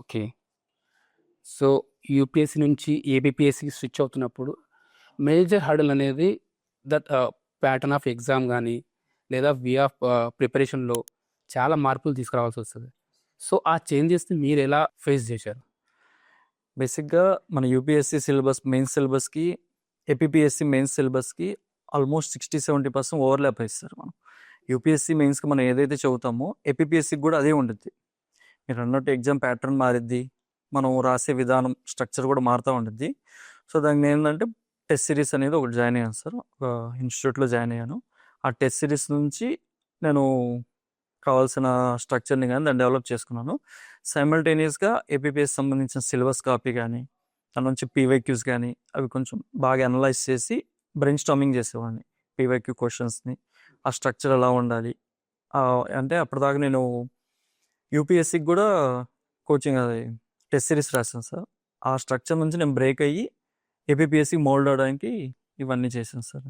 Okay. So, UPSC నుంచి ఏబీపీఎస్సీకి switch అవుతున్నప్పుడు major hurdle అనేది దట్ ప్యాటర్న్ ఆఫ్ ఎగ్జామ్ గానీ, లేదా వే ఆఫ్ ప్రిపరేషన్‌లో చాలా మార్పులు తీసుకురావాల్సొస్తది. సో, ఆ చేంజెస్‌ని మీరెలా ఫేస్ జేశారు? బేసిక్‌గా మన యూపీఎస్సీ సిలబస్ మెయిన్స్ సిలబస్‌కి, ఏపీపీఎస్సీ మెయిన్స్ సిలబస్‌కి ఆల్మోస్ట్ 60-70% ఓవర్‌లాప్ ఇస్తారు మనం. యూపీఎస్సీ మెయిన్స్‌కి మనం ఏదైతే చదువుతామో ఏపీపీఎస్సీకి కూడా అదే ఉండిద్ది. మీరన్నట్టు ఎగ్జామ్ ప్యాటర్న్ మారిద్ది. మనం రాసే విధానం, స్ట్రక్చర్ కూడా మారుతా ఉండిద్ది. సో, దానికి నేనేందంటే టెస్ట్ సిరీస్ అనేది ఒకటి జాయిన్ అయ్యాను సార్. ఒక ఇన్‌స్టిట్యూట్‌లో జాయిన్ అయ్యాను. ఆ టెస్ట్ సిరీస్ నుంచి నేను కావాల్సిన స్ట్రక్చర్‌ని గాని దాన్ని డెవలప్ చేసుకున్నాను. సైమల్టేనియస్‌గా ఏపీపీఎస్‌కి సంబంధించిన సిలబస్ కాపీ గానీ, దాని నుంచి పీవైక్యూస్ గానీ, అవి కొంచెం బాగా అనలైజ్ చేసి బ్రెయిన్ స్టార్మింగ్ చేసేవాడిని. పీవైక్యూ క్వెషన్స్‌ని, ఆ స్ట్రక్చర్ ఎలా ఉండాలి? అంటే అప్పటిదాకా నేను యూపీఎస్సీకి కూడా కోచింగ్ అది టెస్ట్ సిరీస్ రాశాను సార్. ఆ స్ట్రక్చర్ నుంచి నేను బ్రేక్ అయ్యి ఏపీపీఎస్సీకి మోల్డ్ అవ్వడానికి ఇవన్నీ చేశాను సార్.